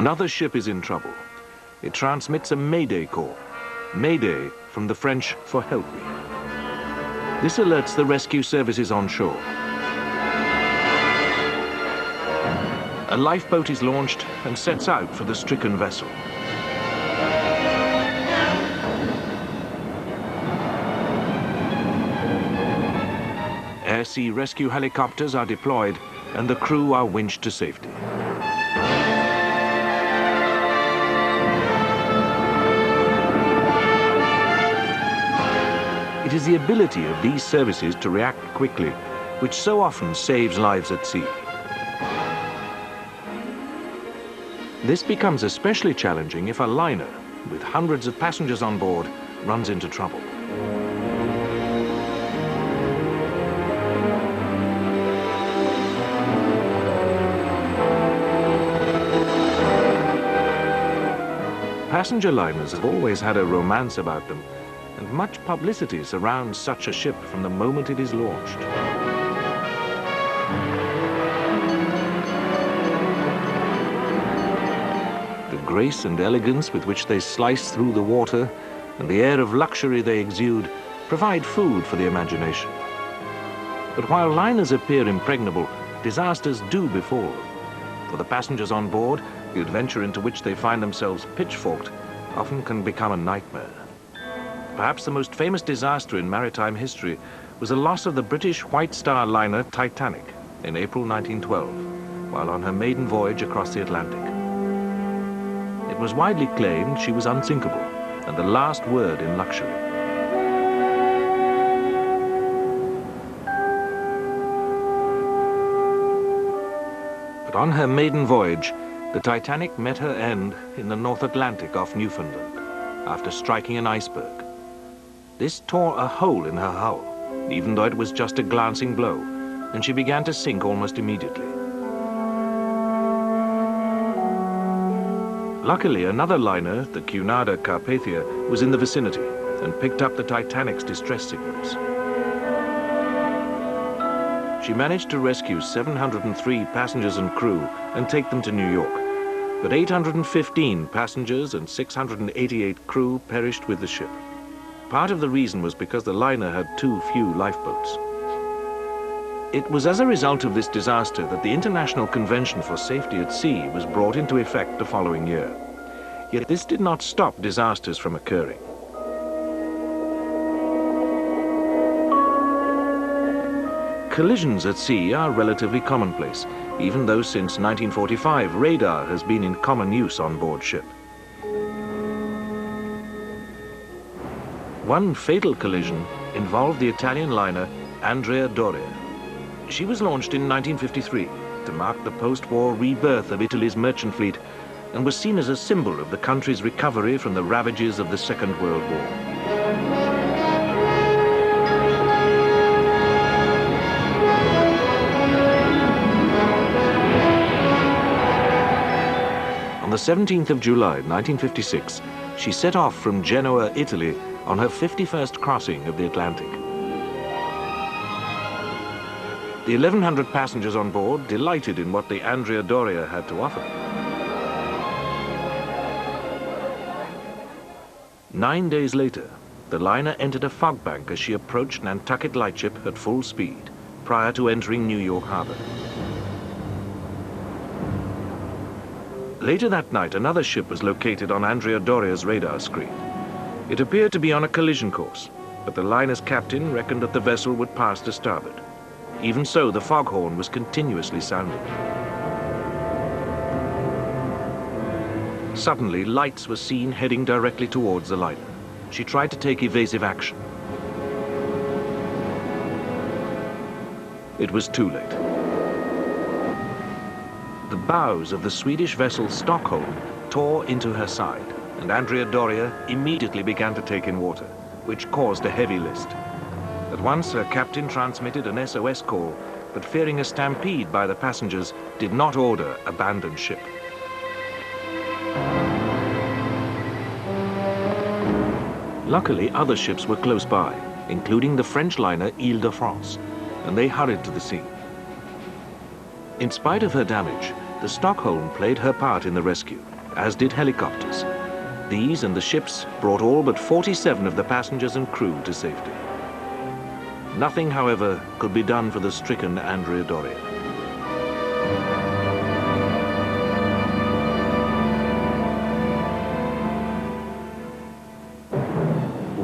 Another ship is in trouble. It transmits a Mayday call. Mayday from the French for help me. This alerts the rescue services on shore. A lifeboat is launched and sets out for the stricken vessel. Air-sea rescue helicopters are deployed and the crew are winched to safety. It is the ability of these services to react quickly which so often saves lives at sea. This becomes especially challenging if a liner, with hundreds of passengers on board, runs into trouble. Passenger liners have always had a romance about them, and much publicity surrounds such a ship from the moment it is launched. The grace and elegance with which they slice through the water and the air of luxury they exude provide food for the imagination. But while liners appear impregnable, disasters do befall them. For the passengers on board, the adventure into which they find themselves pitchforked often can become a nightmare. Perhaps the most famous disaster in maritime history was the loss of the British White Star liner Titanic in April 1912, while on her maiden voyage across the Atlantic. It was widely claimed she was unsinkable and the last word in luxury. But on her maiden voyage, the Titanic met her end in the North Atlantic off Newfoundland after striking an iceberg. This tore a hole in her hull, even though it was just a glancing blow, and she began to sink almost immediately. Luckily, another liner, the Cunarda Carpathia, was in the vicinity and picked up the Titanic's distress signals. She managed to rescue 703 passengers and crew and take them to New York, but 815 passengers and 688 crew perished with the ship. Part of the reason was because the liner had too few lifeboats. It was as a result of this disaster that the International Convention for Safety at Sea was brought into effect the following year. Yet this did not stop disasters from occurring. Collisions at sea are relatively commonplace, even though since 1945 radar has been in common use on board ship. One fatal collision involved the Italian liner Andrea Doria. She was launched in 1953 to mark the post-war rebirth of Italy's merchant fleet and was seen as a symbol of the country's recovery from the ravages of the Second World War. On the 17th of July, 1956, she set off from Genoa, Italy, on her 51st crossing of the Atlantic. The 1,100 passengers on board delighted in what the Andrea Doria had to offer. 9 days later, the liner entered a fog bank as she approached Nantucket Lightship at full speed, prior to entering New York Harbor. Later that night, another ship was located on Andrea Doria's radar screen. It appeared to be on a collision course, but the liner's captain reckoned that the vessel would pass to starboard. Even so, the foghorn was continuously sounding. Suddenly, lights were seen heading directly towards the liner. She tried to take evasive action. It was too late. The bows of the Swedish vessel Stockholm tore into her side, and Andrea Doria immediately began to take in water, which caused a heavy list. At once, her captain transmitted an SOS call, but fearing a stampede by the passengers, did not order abandon ship. Luckily, other ships were close by, including the French liner Île-de-France, and they hurried to the scene. In spite of her damage, the Stockholm played her part in the rescue. as did helicopters. These and the ships brought all but 47 of the passengers and crew to safety. Nothing, however, could be done for the stricken Andrea Doria.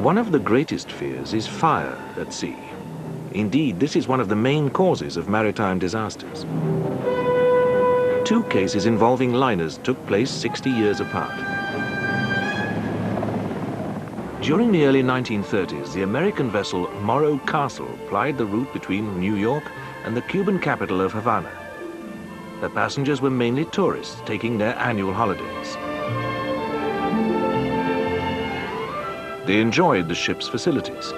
One of the greatest fears is fire at sea. Indeed, this is one of the main causes of maritime disasters. 2 cases involving liners took place 60 years apart. During the early 1930s, the American vessel Morro Castle plied the route between New York and the Cuban capital of Havana. The passengers were mainly tourists taking their annual holidays. They enjoyed the ship's facilities.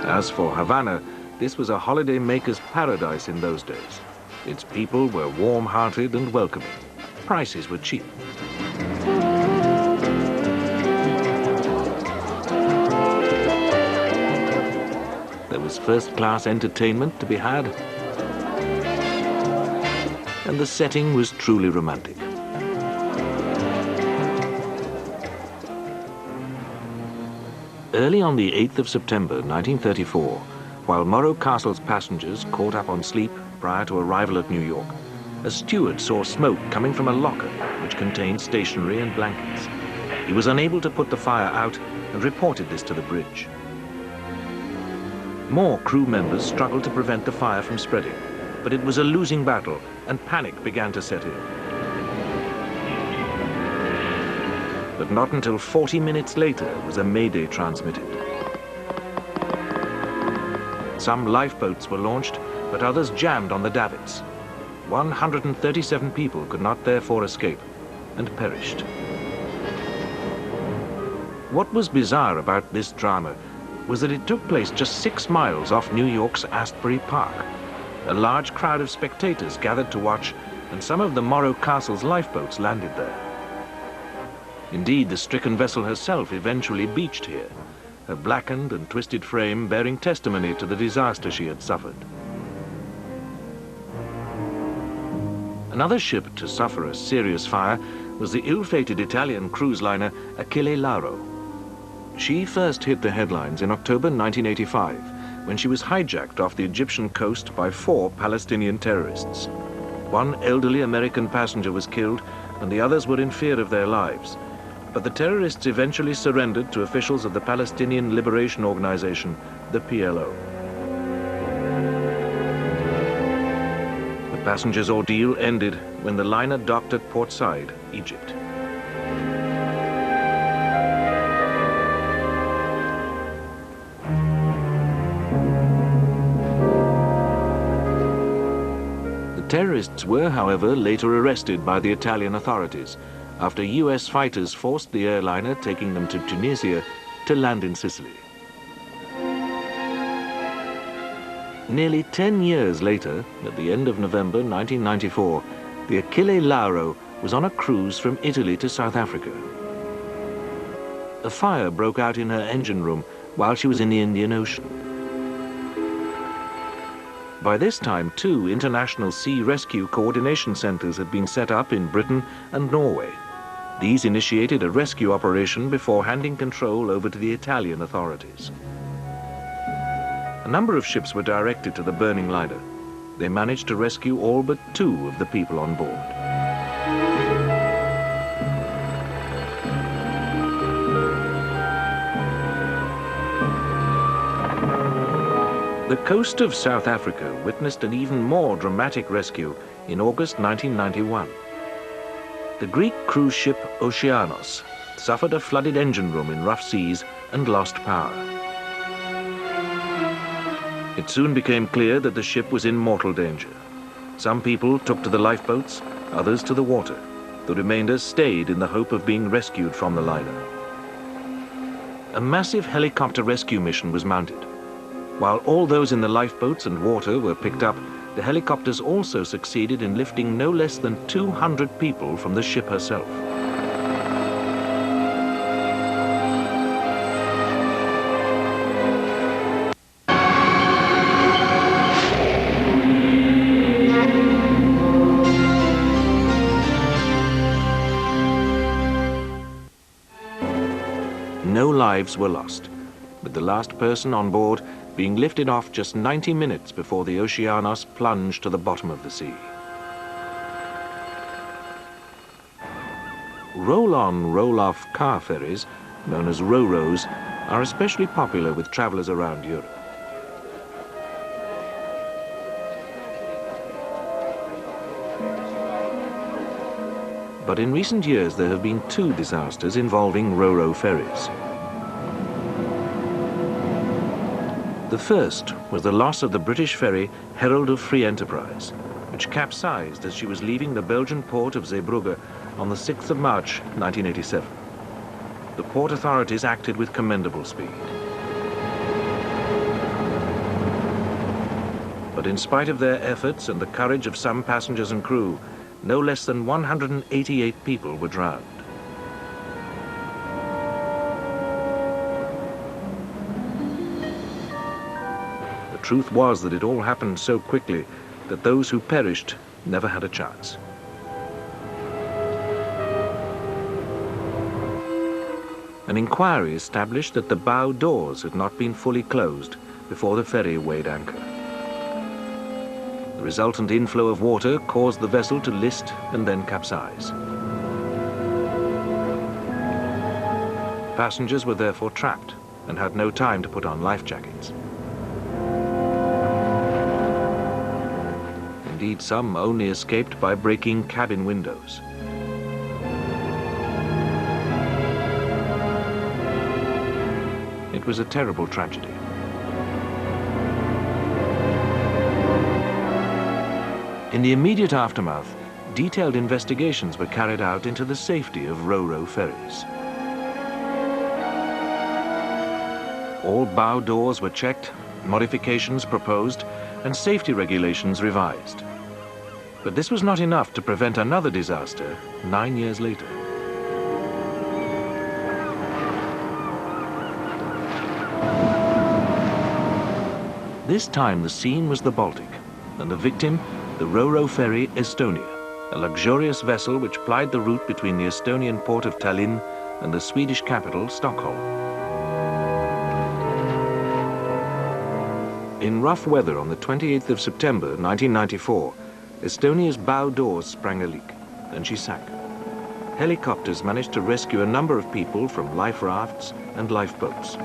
As for Havana, this was a holiday maker's paradise in those days. Its people were warm-hearted and welcoming. Prices were cheap. There was first-class entertainment to be had, and the setting was truly romantic. Early on the 8th of September 1934, while Morro Castle's passengers caught up on sleep prior to arrival at New York, a steward saw smoke coming from a locker which contained stationery and blankets. He was unable to put the fire out and reported this to the bridge. More crew members struggled to prevent the fire from spreading, but it was a losing battle and panic began to set in. But not until 40 minutes later was a mayday transmitted. Some lifeboats were launched, but others jammed on the davits. 137 people could not therefore escape and perished. What was bizarre about this drama was that it took place just 6 miles off New York's Asbury Park. A large crowd of spectators gathered to watch, and some of the Morro Castle's lifeboats landed there. Indeed, the stricken vessel herself eventually beached here, her blackened and twisted frame bearing testimony to the disaster she had suffered. Another ship to suffer a serious fire was the ill-fated Italian cruise liner Achille Lauro. She first hit the headlines in October 1985, when she was hijacked off the Egyptian coast by 4 Palestinian terrorists. 1 elderly American passenger was killed, and the others were in fear of their lives. But the terrorists eventually surrendered to officials of the Palestinian Liberation Organization, the PLO. The passengers' ordeal ended when the liner docked at Port Said, Egypt. The terrorists were, however, later arrested by the Italian authorities after US fighters forced the airliner taking them to Tunisia to land in Sicily. Nearly 10 years later, at the end of November 1994, the Achille Lauro was on a cruise from Italy to South Africa. A fire broke out in her engine room while she was in the Indian Ocean. By this time, 2 international sea rescue coordination centers had been set up in Britain and Norway. These initiated a rescue operation before handing control over to the Italian authorities. A number of ships were directed to the burning liner. They managed to rescue all but 2 of the people on board. The coast of South Africa witnessed an even more dramatic rescue in August 1991. The Greek cruise ship Oceanos suffered a flooded engine room in rough seas and lost power. It soon became clear that the ship was in mortal danger. Some people took to the lifeboats, others to the water. The remainder stayed in the hope of being rescued from the liner. A massive helicopter rescue mission was mounted. While all those in the lifeboats and water were picked up, the helicopters also succeeded in lifting no less than 200 people from the ship herself. No lives were lost, with the last person on board being lifted off just 90 minutes before the Oceanos plunged to the bottom of the sea. Roll-on, roll-off car ferries, known as ro-ros, are especially popular with travelers around Europe. But in recent years there have been two disasters involving ro-ro ferries. The first was the loss of the British ferry Herald of Free Enterprise, which capsized as she was leaving the Belgian port of Zeebrugge on the 6th of March 1987. The port authorities acted with commendable speed. But in spite of their efforts and the courage of some passengers and crew, no less than 188 people were drowned. The truth was that it all happened so quickly that those who perished never had a chance. An inquiry established that the bow doors had not been fully closed before the ferry weighed anchor. The resultant inflow of water caused the vessel to list and then capsize. Passengers were therefore trapped and had no time to put on life jackets. Indeed, some only escaped by breaking cabin windows. It was a terrible tragedy. In the immediate aftermath, detailed investigations were carried out into the safety of ro-ro ferries. All bow doors were checked, modifications proposed, and safety regulations revised. But this was not enough to prevent another disaster 9 years later. This time the scene was the Baltic, and the victim, the ro-ro ferry Estonia, a luxurious vessel which plied the route between the Estonian port of Tallinn and the Swedish capital, Stockholm. In rough weather on the 28th of September 1994, Estonia's bow doors sprang a leak, and she sank. Helicopters managed to rescue a number of people from life rafts and lifeboats.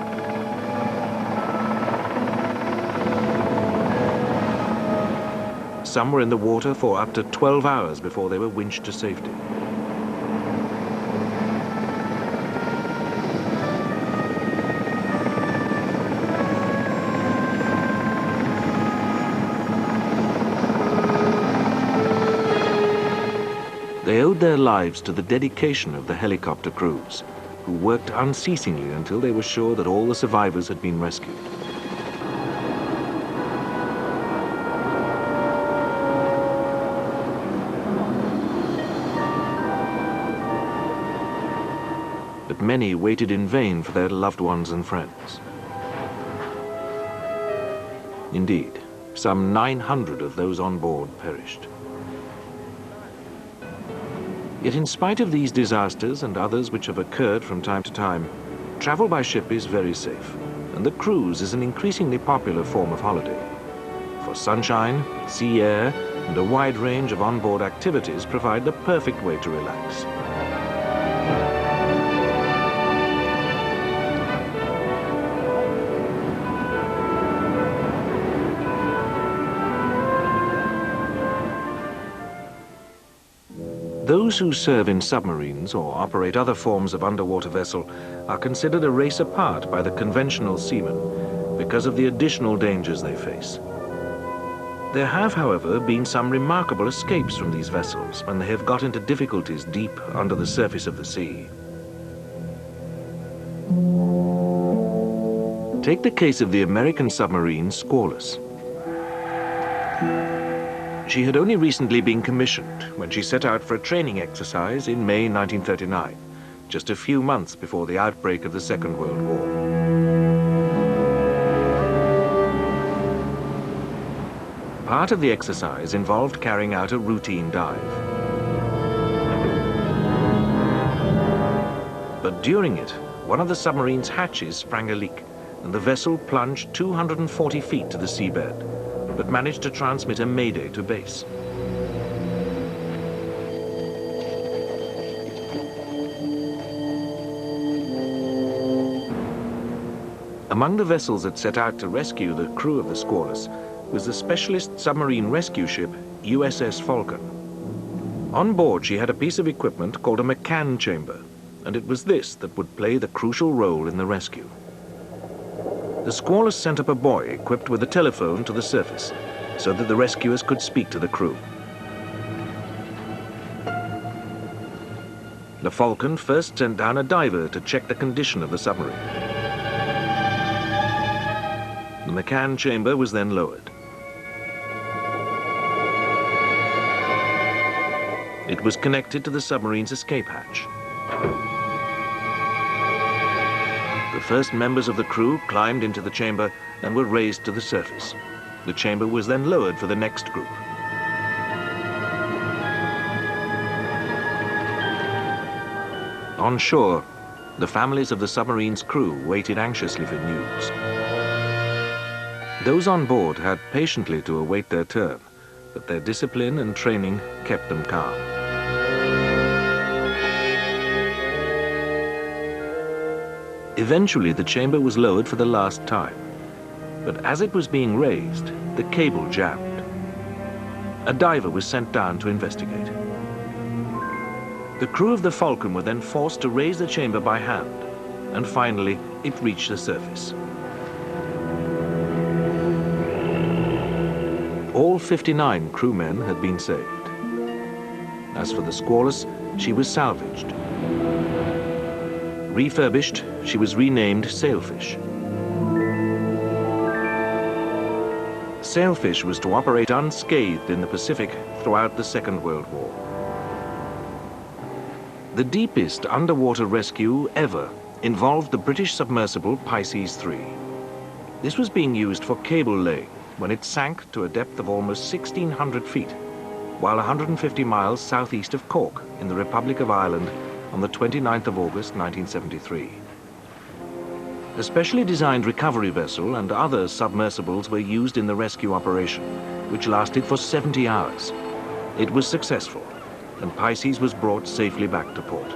Some were in the water for up to 12 hours before they were winched to safety. They owed their lives to the dedication of the helicopter crews, who worked unceasingly until they were sure that all the survivors had been rescued. But many waited in vain for their loved ones and friends. Indeed, some 900 of those on board perished. Yet in spite of these disasters and others which have occurred from time to time, travel by ship is very safe, and the cruise is an increasingly popular form of holiday. For sunshine, sea air, and a wide range of onboard activities provide the perfect way to relax. Those who serve in submarines or operate other forms of underwater vessel are considered a race apart by the conventional seamen because of the additional dangers they face. There have, however, been some remarkable escapes from these vessels when they have got into difficulties deep under the surface of the sea. Take the case of the American submarine Squalus. She had only recently been commissioned when she set out for a training exercise in May 1939, just a few months before the outbreak of the Second World War. Part of the exercise involved carrying out a routine dive. But during it, one of the submarine's hatches sprang a leak, and the vessel plunged 240 feet to the seabed, but managed to transmit a mayday to base. Among the vessels that set out to rescue the crew of the Squalus was the specialist submarine rescue ship USS Falcon. On board she had a piece of equipment called a McCann chamber, and it was this that would play the crucial role in the rescue. The Squalus sent up a boy equipped with a telephone to the surface so that the rescuers could speak to the crew. The Falcon first sent down a diver to check the condition of the submarine. The McCann chamber was then lowered. It was connected to the submarine's escape hatch. The first members of the crew climbed into the chamber and were raised to the surface. The chamber was then lowered for the next group. On shore, the families of the submarine's crew waited anxiously for news. Those on board had patiently to await their turn, but their discipline and training kept them calm. Eventually, the chamber was lowered for the last time, but as it was being raised, the cable jammed. A diver was sent down to investigate. The crew of the Falcon were then forced to raise the chamber by hand, and finally, it reached the surface. All 59 crewmen had been saved. As for the Squalus, she was salvaged. Refurbished, she was renamed Sailfish. Sailfish was to operate unscathed in the Pacific throughout the Second World War. The deepest underwater rescue ever involved the British submersible Pisces 3. This was being used for cable laying when it sank to a depth of almost 1,600 feet, while 150 miles southeast of Cork in the Republic of Ireland on the 29th of August 1973. A specially designed recovery vessel and other submersibles were used in the rescue operation, which lasted for 70 hours. It was successful, and Pisces was brought safely back to port.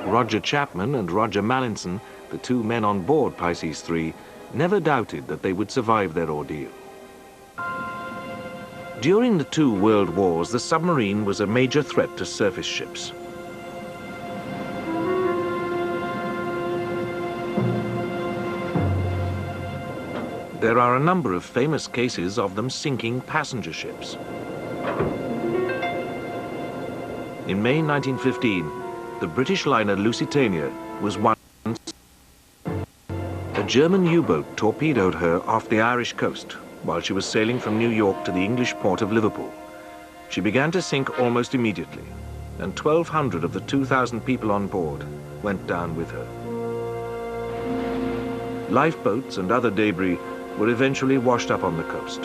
Roger Chapman and Roger Mallinson, the two men on board Pisces 3, never doubted that they would survive their ordeal. During the two world wars, the submarine was a major threat to surface ships. There are a number of famous cases of them sinking passenger ships. In May 1915, the British liner Lusitania was once. A German U-boat torpedoed her off the Irish coast while she was sailing from New York to the English port of Liverpool. She began to sink almost immediately, and 1,200 of the 2,000 people on board went down with her. Lifeboats and other debris were eventually washed up on the coast.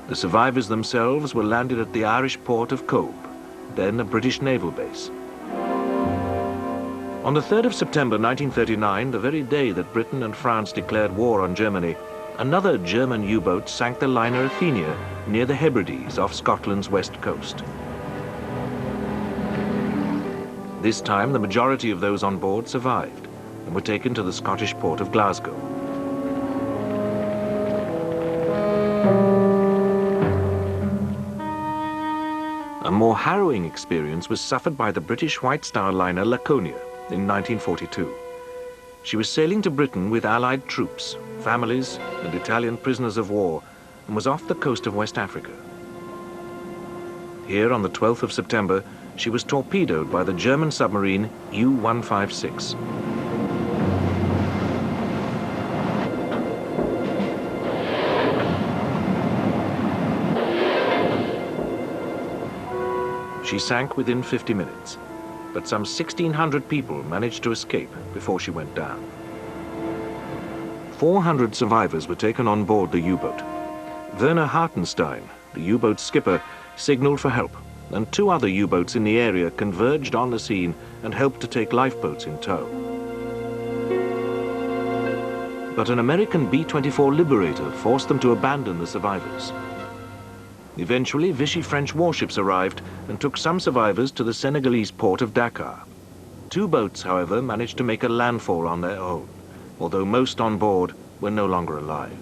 The survivors themselves were landed at the Irish port of Cobh, then a British naval base. On the 3rd of September 1939, the very day that Britain and France declared war on Germany, another German U-boat sank the liner Athenia near the Hebrides off Scotland's west coast. This time, the majority of those on board survived and were taken to the Scottish port of Glasgow. A more harrowing experience was suffered by the British White Star liner Laconia in 1942. She was sailing to Britain with Allied troops, families, and Italian prisoners of war, and was off the coast of West Africa. Here, on the 12th of September, she was torpedoed by the German submarine U-156. She sank within 50 minutes, but some 1,600 people managed to escape before she went down. 400 survivors were taken on board the U-boat. Werner Hartenstein, the U-boat's skipper, signaled for help, and 2 other U-boats in the area converged on the scene and helped to take lifeboats in tow. But an American B-24 Liberator forced them to abandon the survivors. Eventually, Vichy French warships arrived and took some survivors to the Senegalese port of Dakar. 2 boats, however, managed to make a landfall on their own, although most on board were no longer alive.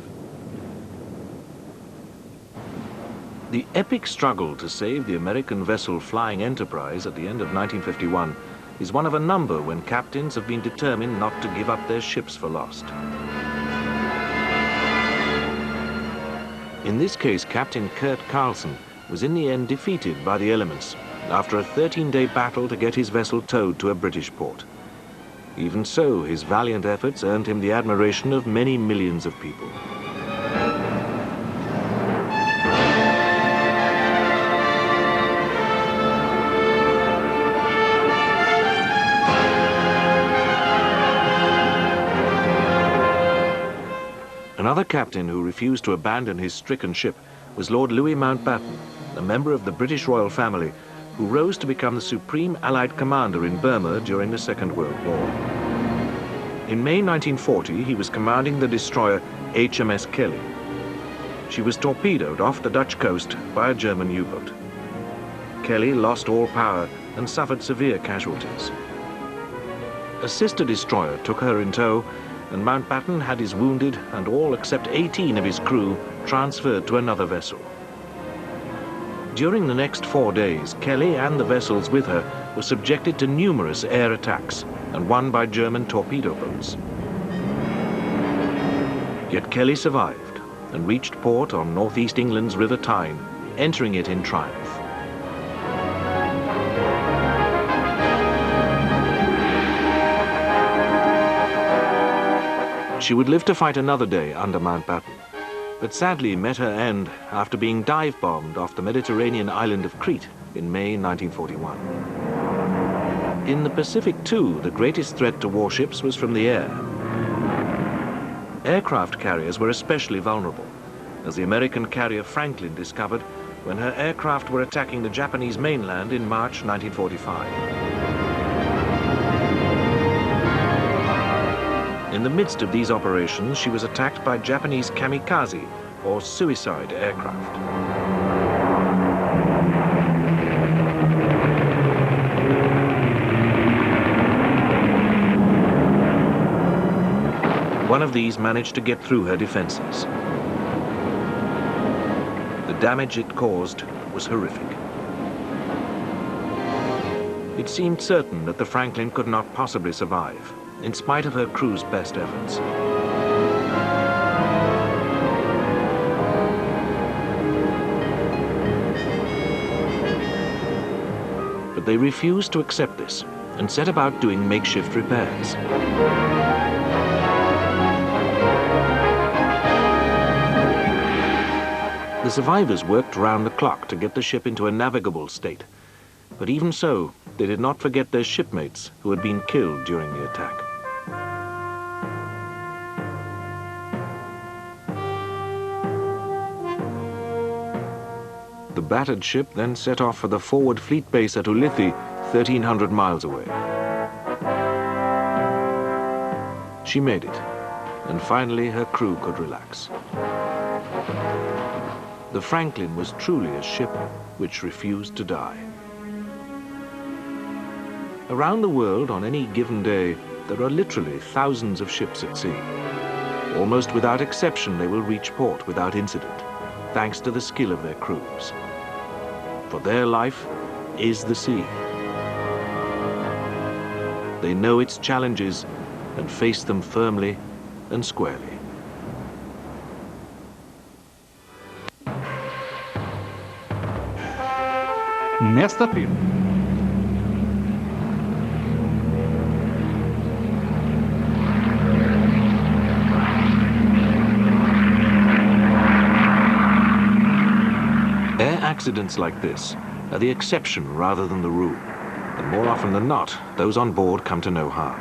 The epic struggle to save the American vessel Flying Enterprise at the end of 1951 is one of a number when captains have been determined not to give up their ships for lost. In this case, Captain Kurt Carlson was in the end defeated by the elements after a 13-day battle to get his vessel towed to a British port. Even so, his valiant efforts earned him the admiration of many millions of people. Another captain who refused to abandon his stricken ship was Lord Louis Mountbatten, a member of the British royal family, who rose to become the supreme Allied commander in Burma during the Second World War. In May 1940, he was commanding the destroyer HMS Kelly. She was torpedoed off the Dutch coast by a German U-boat. Kelly lost all power and suffered severe casualties. A sister destroyer took her in tow, and Mountbatten had his wounded and all except 18 of his crew transferred to another vessel. During the next 4 days, Kelly and the vessels with her were subjected to numerous air attacks and won by German torpedo boats. Yet Kelly survived and reached port on northeast England's River Tyne, entering it in triumph. She would live to fight another day under Mountbatten, but sadly met her end after being dive-bombed off the Mediterranean island of Crete in May 1941. In the Pacific, too, the greatest threat to warships was from the air. Aircraft carriers were especially vulnerable, as the American carrier Franklin discovered when her aircraft were attacking the Japanese mainland in March 1945. In the midst of these operations, she was attacked by Japanese kamikaze, or suicide aircraft. One of these managed to get through her defenses. The damage it caused was horrific. It seemed certain that the Franklin could not possibly survive, in spite of her crew's best efforts. But they refused to accept this and set about doing makeshift repairs. The survivors worked round the clock to get the ship into a navigable state, but even so, they did not forget their shipmates who had been killed during the attack. The battered ship then set off for the forward fleet base at Ulithi, 1,300 miles away. She made it, and finally her crew could relax. The Franklin was truly a ship which refused to die. Around the world, on any given day, there are literally thousands of ships at sea. Almost without exception, they will reach port without incident, thanks to the skill of their crews. For their life is the sea. They know its challenges and face them firmly and squarely. Nesta film. Air accidents like this are the exception rather than the rule, and more often than not, those on board come to no harm.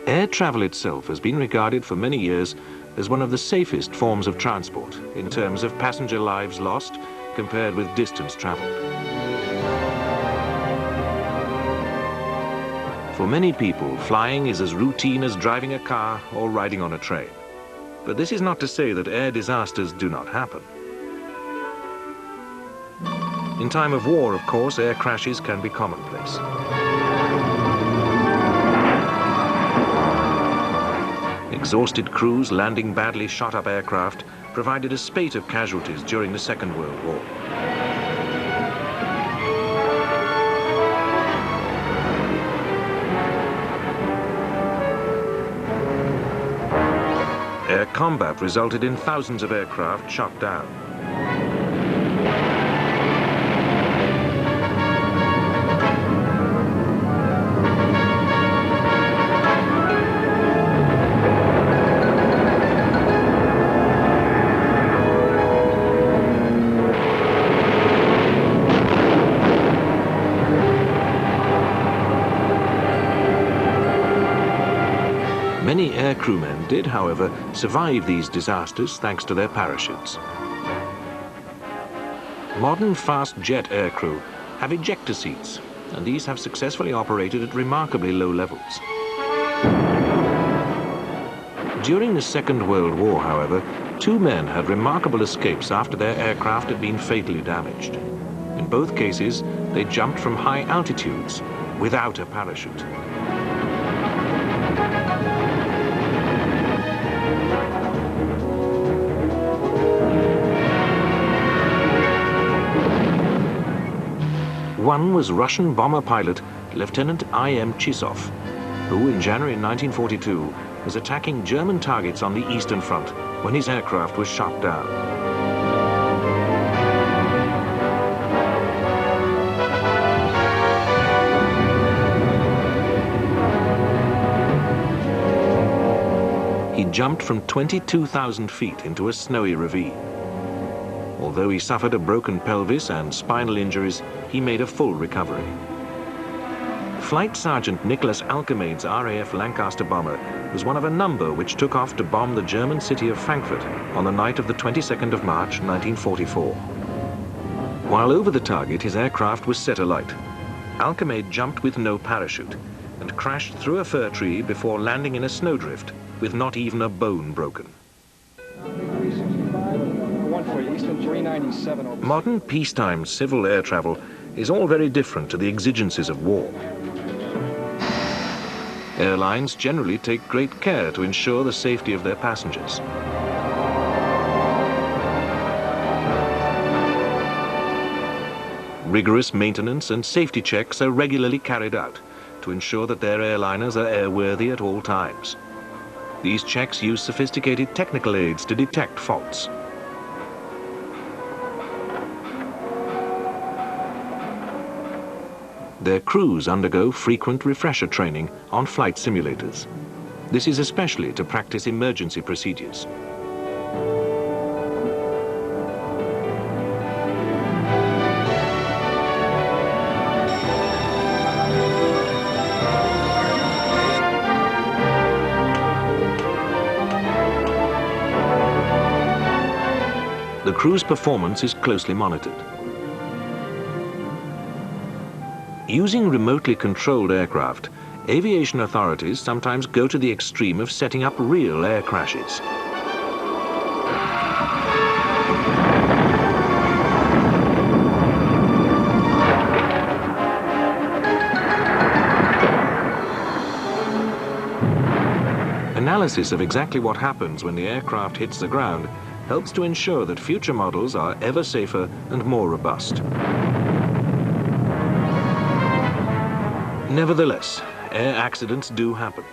Air travel itself has been regarded for many years as one of the safest forms of transport in terms of passenger lives lost compared with distance traveled. For many people, flying is as routine as driving a car or riding on a train. But this is not to say that air disasters do not happen. In time of war, of course, air crashes can be commonplace. Exhausted crews landing badly shot-up aircraft provided a spate of casualties during the Second World War. Air combat resulted in thousands of aircraft shot down. Many air crewmen did, however, survive these disasters thanks to their parachutes. Modern fast jet aircrew have ejector seats, and these have successfully operated at remarkably low levels. During the Second World War, however, 2 men had remarkable escapes after their aircraft had been fatally damaged. In both cases, they jumped from high altitudes without a parachute. One was Russian bomber pilot Lieutenant I.M. Chisov, who in January 1942 was attacking German targets on the Eastern Front when his aircraft was shot down. He jumped from 22,000 feet into a snowy ravine. Although he suffered a broken pelvis and spinal injuries, he made a full recovery. Flight Sergeant Nicholas Alcamade's RAF Lancaster bomber was one of a number which took off to bomb the German city of Frankfurt on the night of the 22nd of March, 1944. While over the target, his aircraft was set alight. Alcamade jumped with no parachute and crashed through a fir tree before landing in a snowdrift with not even a bone broken. Modern peacetime civil air travel is all very different to the exigencies of war. Airlines generally take great care to ensure the safety of their passengers. Rigorous maintenance and safety checks are regularly carried out to ensure that their airliners are airworthy at all times. These checks use sophisticated technical aids to detect faults. Their crews undergo frequent refresher training on flight simulators. This is especially to practice emergency procedures. The crew's performance is closely monitored. Using remotely controlled aircraft, aviation authorities sometimes go to the extreme of setting up real air crashes. Analysis of exactly what happens when the aircraft hits the ground helps to ensure that future models are ever safer and more robust. Nevertheless, air accidents do happen,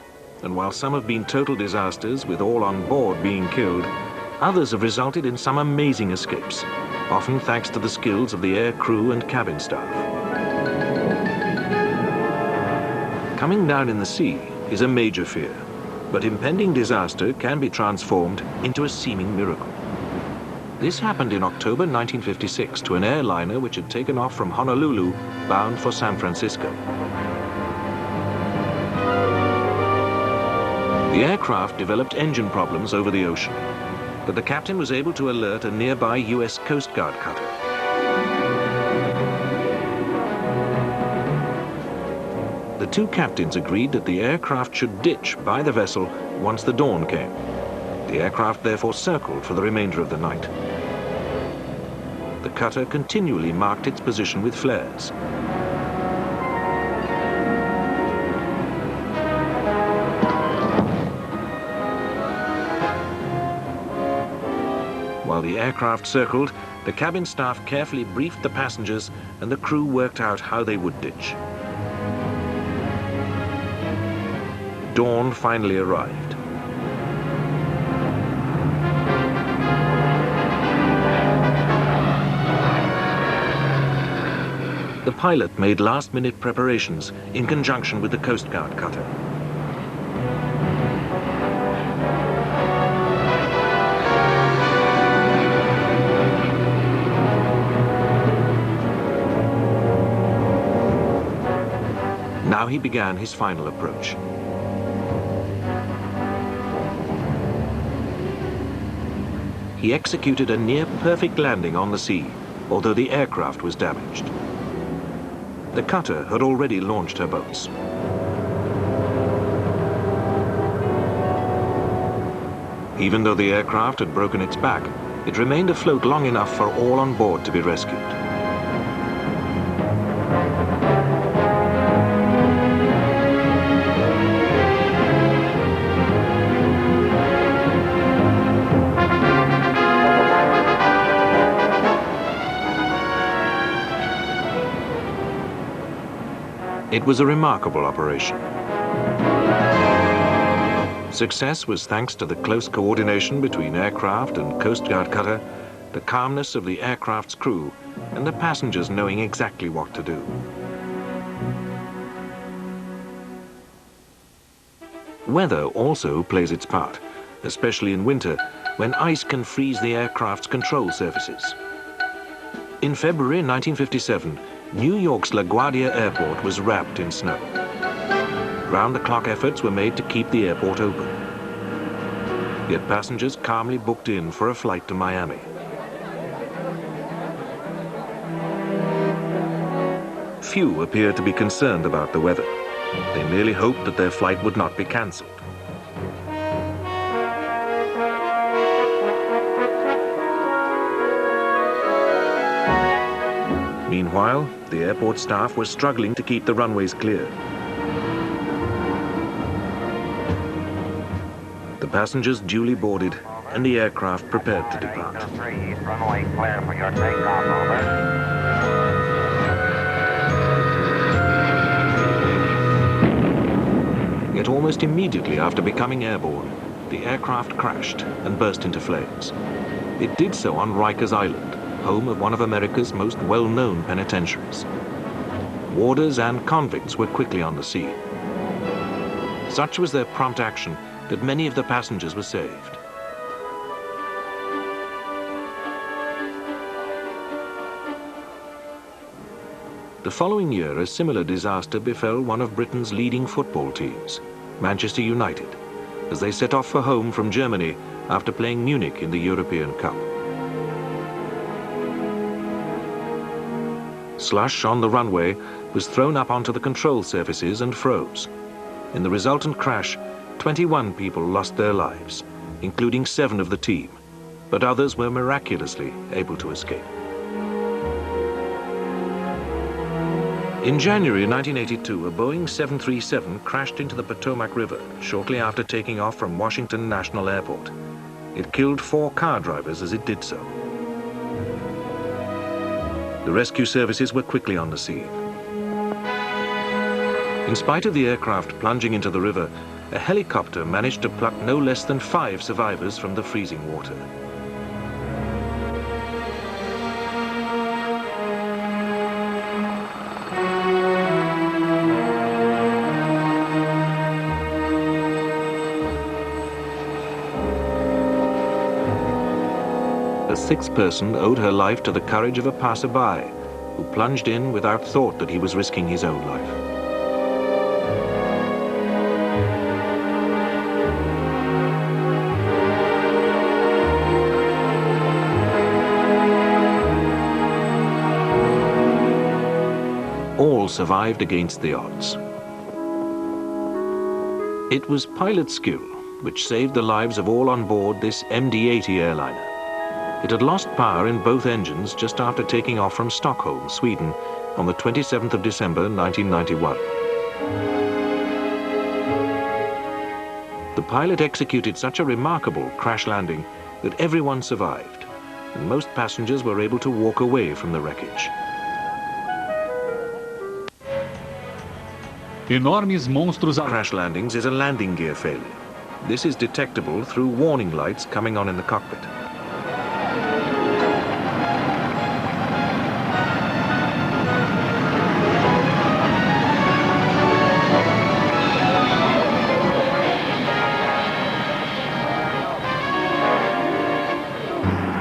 and while some have been total disasters with all on board being killed, others have resulted in some amazing escapes, often thanks to the skills of the air crew and cabin staff. Coming down in the sea is a major fear, but impending disaster can be transformed into a seeming miracle. This happened in October 1956 to an airliner which had taken off from Honolulu bound for San Francisco. The aircraft developed engine problems over the ocean, but the captain was able to alert a nearby US Coast Guard cutter. The two captains agreed that the aircraft should ditch by the vessel once the dawn came. The aircraft therefore circled for the remainder of the night. The cutter continually marked its position with flares. While the aircraft circled, the cabin staff carefully briefed the passengers and the crew worked out how they would ditch. Dawn finally arrived. The pilot made last-minute preparations in conjunction with the Coast Guard cutter. Now he began his final approach. He executed a near-perfect landing on the sea, although the aircraft was damaged. The cutter had already launched her boats. Even though the aircraft had broken its back, it remained afloat long enough for all on board to be rescued. It was a remarkable operation. Success was thanks to the close coordination between aircraft and Coast Guard cutter, the calmness of the aircraft's crew, and the passengers knowing exactly what to do. Weather also plays its part, especially in winter, when ice can freeze the aircraft's control surfaces. In February 1957, New York's LaGuardia Airport was wrapped in snow. Round-the-clock efforts were made to keep the airport open. Yet passengers calmly booked in for a flight to Miami. Few appeared to be concerned about the weather. They merely hoped that their flight would not be cancelled. Meanwhile, the airport staff was struggling to keep the runways clear. The passengers duly boarded and the aircraft prepared to depart. Runway clear for your takeoff, over. Yet almost immediately after becoming airborne, the aircraft crashed and burst into flames. It did so on Rikers Island, home of one of America's most well-known penitentiaries. Warders and convicts were quickly on the scene. Such was their prompt action that many of the passengers were saved. The following year, a similar disaster befell one of Britain's leading football teams, Manchester United, as they set off for home from Germany after playing Munich in the European Cup. Slush on the runway was thrown up onto the control surfaces and froze. In the resultant crash, 21 people lost their lives, including 7 of the team, but others were miraculously able to escape. In January 1982, a Boeing 737 crashed into the Potomac River shortly after taking off from Washington National Airport. It killed 4 car drivers as it did so. The rescue services were quickly on the scene. In spite of the aircraft plunging into the river, a helicopter managed to pluck no less than 5 survivors from the freezing water. A 6th person owed her life to the courage of a passerby who plunged in without thought that he was risking his own life. survived against the odds. It was pilot skill which saved the lives of all on board this MD-80 airliner. It had lost power in both engines just after taking off from Stockholm, Sweden, on the 27th of December 1991. The pilot executed such a remarkable crash landing that everyone survived, and most passengers were able to walk away from the wreckage. Enormes monstros. Crash landings is a landing gear failure. This is detectable through warning lights coming on in the cockpit.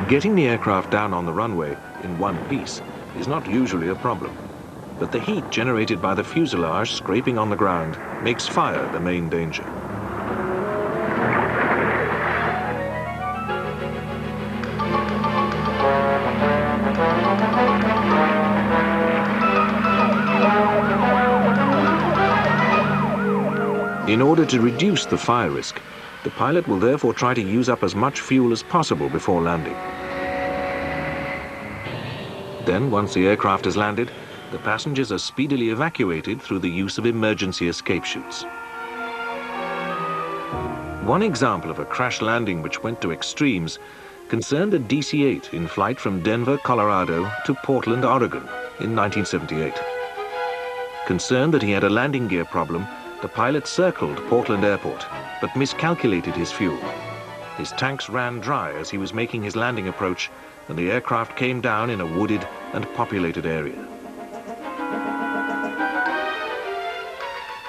Getting the aircraft down on the runway in one piece is not usually a problem, but the heat generated by the fuselage scraping on the ground makes fire the main danger. In order to reduce the fire risk, the pilot will therefore try to use up as much fuel as possible before landing. Then, once the aircraft has landed, the passengers are speedily evacuated through the use of emergency escape chutes. One example of a crash landing which went to extremes concerned a DC-8 in flight from Denver, Colorado to Portland, Oregon in 1978. Concerned that he had a landing gear problem, the pilot circled Portland Airport, but miscalculated his fuel. His tanks ran dry as he was making his landing approach, and the aircraft came down in a wooded and populated area.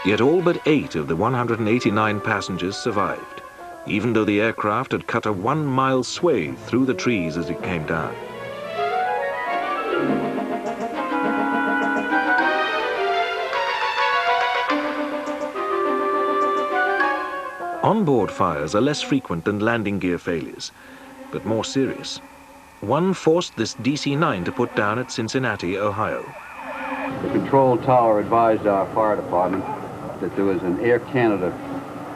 Yet all but 8 of the 189 passengers survived, even though the aircraft had cut a 1-mile swathe through the trees as it came down. Onboard fires are less frequent than landing gear failures, but more serious. One forced this DC-9 to put down at Cincinnati, Ohio. The control tower advised our fire department that there was an Air Canada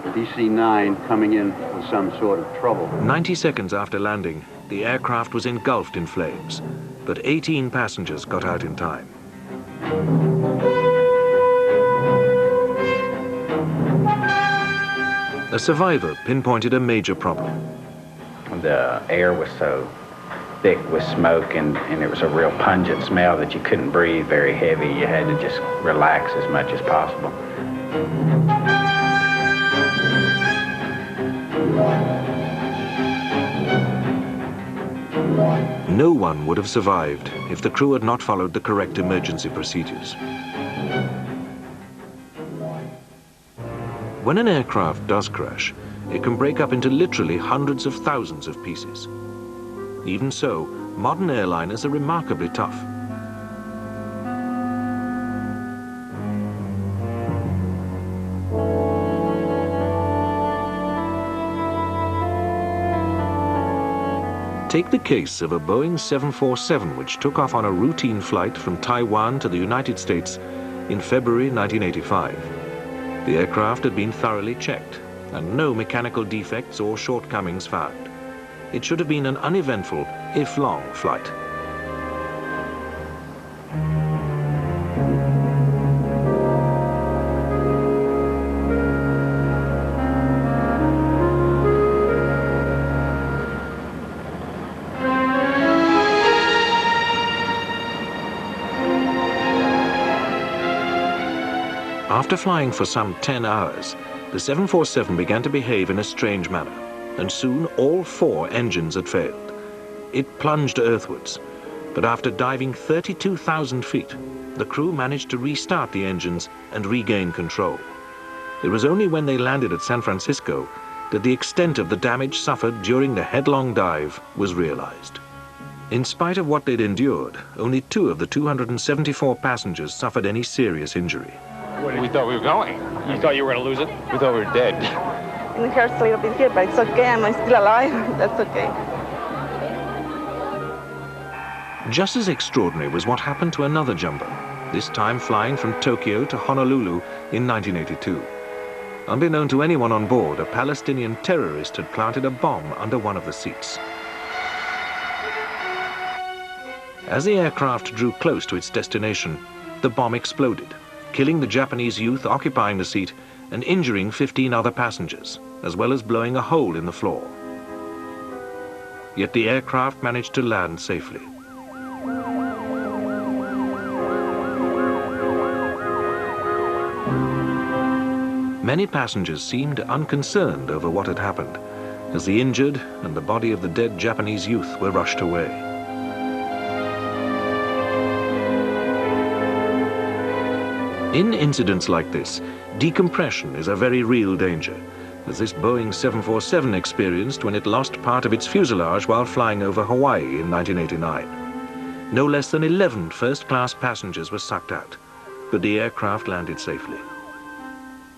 DC-9 coming in with some sort of trouble. 90 seconds after landing, the aircraft was engulfed in flames, but 18 passengers got out in time. A survivor pinpointed a major problem. The air was so thick with smoke and it was a real pungent smell that you couldn't breathe very heavy. You had to just relax as much as possible. No one would have survived if the crew had not followed the correct emergency procedures. When an aircraft does crash, it can break up into literally hundreds of thousands of pieces. Even so, modern airliners are remarkably tough. Take the case of a Boeing 747 which took off on a routine flight from Taiwan to the United States in February 1985. The aircraft had been thoroughly checked and no mechanical defects or shortcomings found. It should have been an uneventful, if long, flight. After flying for some 10 hours, the 747 began to behave in a strange manner, and soon all 4 engines had failed. It plunged earthwards, but after diving 32,000 feet, the crew managed to restart the engines and regain control. It was only when they landed at San Francisco that the extent of the damage suffered during the headlong dive was realized. In spite of what they'd endured, only 2 of the 274 passengers suffered any serious injury. We thought we were going. You thought you were going to lose it? We thought we were dead. It hurts a little bit here, but it's okay. I'm still alive. That's okay. Just as extraordinary was what happened to another jumbo. this time flying from Tokyo to Honolulu in 1982. Unbeknown to anyone on board, a Palestinian terrorist had planted a bomb under one of the seats. As the aircraft drew close to its destination, the bomb exploded, killing the Japanese youth occupying the seat and injuring 15 other passengers, as well as blowing a hole in the floor. Yet the aircraft managed to land safely. Many passengers seemed unconcerned over what had happened, as the injured and the body of the dead Japanese youth were rushed away. In incidents like this, decompression is a very real danger, as this Boeing 747 experienced when it lost part of its fuselage while flying over Hawaii in 1989. No less than 11 first-class passengers were sucked out, but the aircraft landed safely.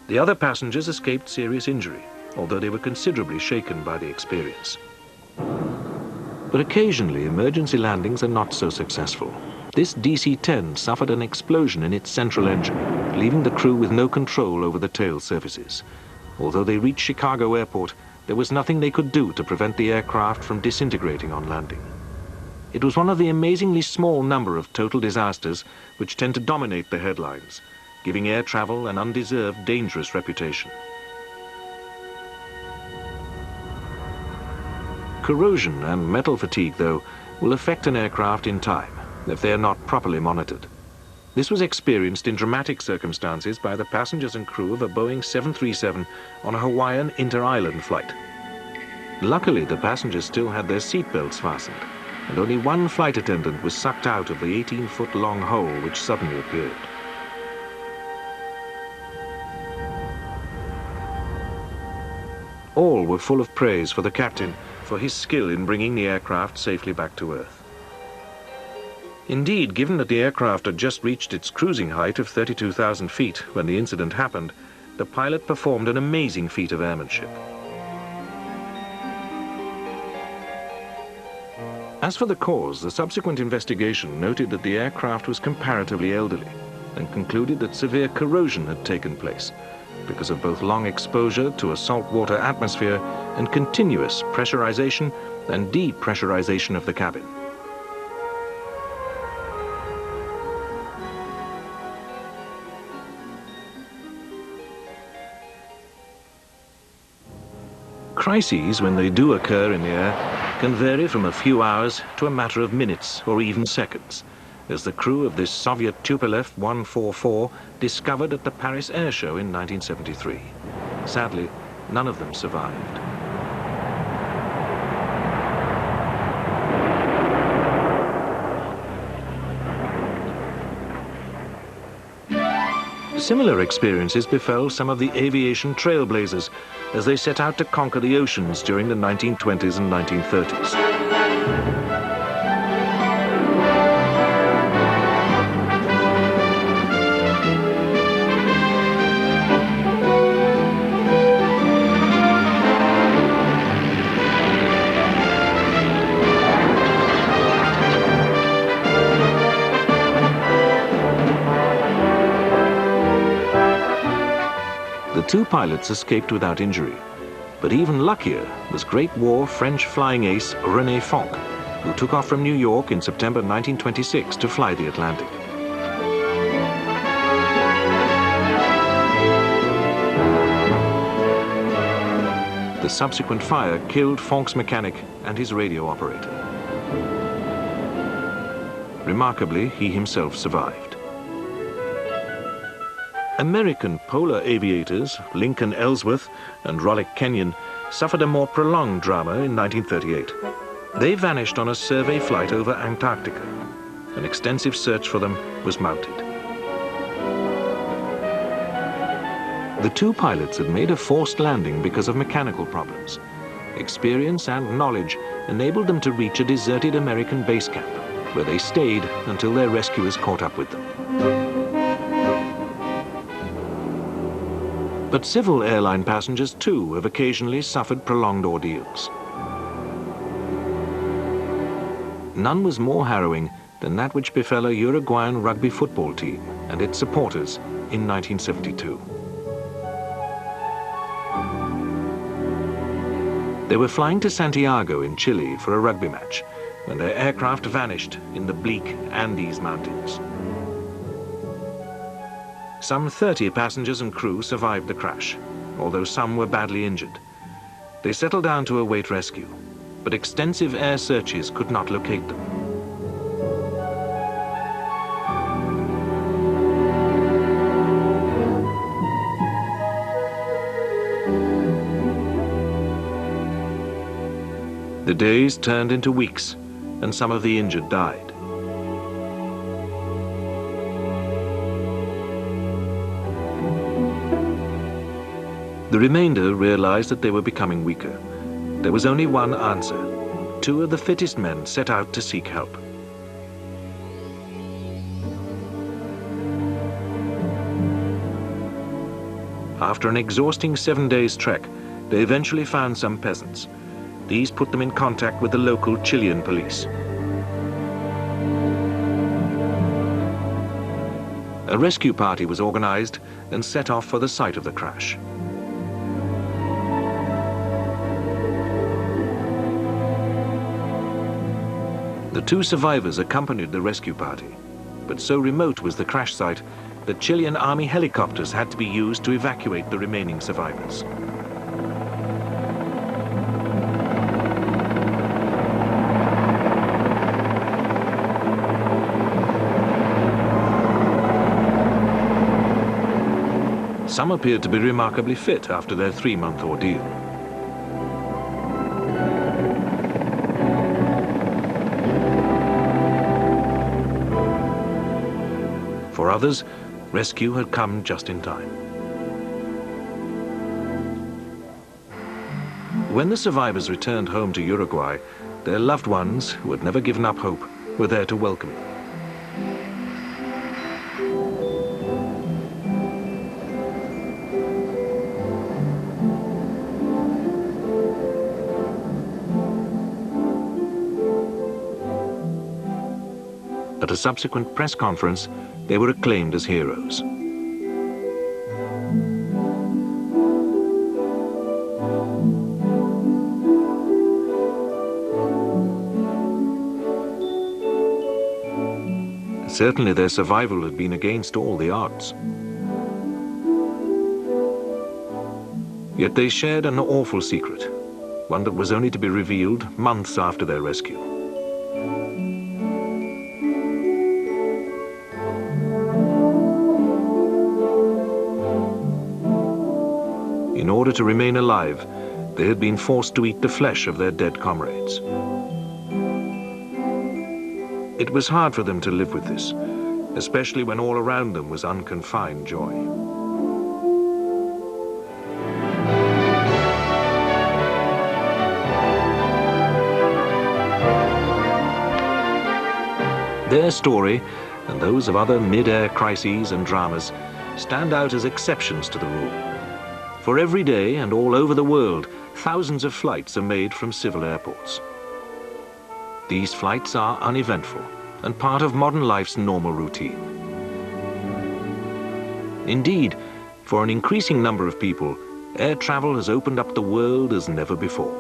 The other passengers escaped serious injury, although they were considerably shaken by the experience. But occasionally, emergency landings are not so successful. This DC-10 suffered an explosion in its central engine, leaving the crew with no control over the tail surfaces. Although they reached Chicago Airport, there was nothing they could do to prevent the aircraft from disintegrating on landing. It was one of the amazingly small number of total disasters which tend to dominate the headlines, giving air travel an undeserved dangerous reputation. Corrosion and metal fatigue, though, will affect an aircraft in time if they are not properly monitored. This was experienced in dramatic circumstances by the passengers and crew of a Boeing 737 on a Hawaiian inter-island flight. Luckily, the passengers still had their seatbelts fastened, and only one flight attendant was sucked out of the 18-foot-long hole which suddenly appeared. All were full of praise for the captain for his skill in bringing the aircraft safely back to Earth. Indeed, given that the aircraft had just reached its cruising height of 32,000 feet when the incident happened, the pilot performed an amazing feat of airmanship. As for the cause, the subsequent investigation noted that the aircraft was comparatively elderly and concluded that severe corrosion had taken place because of both long exposure to a saltwater atmosphere and continuous pressurization and depressurization of the cabin. Crises, when they do occur in the air, can vary from a few hours to a matter of minutes or even seconds, as the crew of this Soviet Tupolev 144 discovered at the Paris Air Show in 1973. Sadly, none of them survived. Similar experiences befell some of the aviation trailblazers as they set out to conquer the oceans during the 1920s and 1930s. The two pilots escaped without injury, but even luckier was Great War French flying ace René Fonck, who took off from New York in September 1926 to fly the Atlantic. The subsequent fire killed Fonck's mechanic and his radio operator. Remarkably, he himself survived. American polar aviators Lincoln Ellsworth and Rollick Kenyon suffered a more prolonged drama in 1938. They vanished on a survey flight over Antarctica. An extensive search for them was mounted. The two pilots had made a forced landing because of mechanical problems. Experience and knowledge enabled them to reach a deserted American base camp, where they stayed until their rescuers caught up with them. But civil airline passengers, too, have occasionally suffered prolonged ordeals. None was more harrowing than that which befell a Uruguayan rugby football team and its supporters in 1972. They were flying to Santiago in Chile for a rugby match when their aircraft vanished in the bleak Andes Mountains. Some 30 passengers and crew survived the crash, although some were badly injured. They settled down to await rescue, but extensive air searches could not locate them. The days turned into weeks, and some of the injured died. The remainder realized that they were becoming weaker. There was only one answer. 2 of the fittest men set out to seek help. After an exhausting 7 days trek, they eventually found some peasants. These put them in contact with the local Chilean police. A rescue party was organized and set off for the site of the crash. The 2 survivors accompanied the rescue party, but so remote was the crash site that Chilean army helicopters had to be used to evacuate the remaining survivors. Some appeared to be remarkably fit after their 3-month ordeal. For others, rescue had come just in time. When the survivors returned home to Uruguay, their loved ones, who had never given up hope, were there to welcome them. At a subsequent press conference, they were acclaimed as heroes. Certainly their survival had been against all the odds. Yet they shared an awful secret, one that was only to be revealed months after their rescue. In order to remain alive, they had been forced to eat the flesh of their dead comrades. It was hard for them to live with this, especially when all around them was unconfined joy. Their story, and those of other mid-air crises and dramas, stand out as exceptions to the rule. For every day and all over the world, thousands of flights are made from civil airports. These flights are uneventful and part of modern life's normal routine. Indeed, for an increasing number of people, air travel has opened up the world as never before.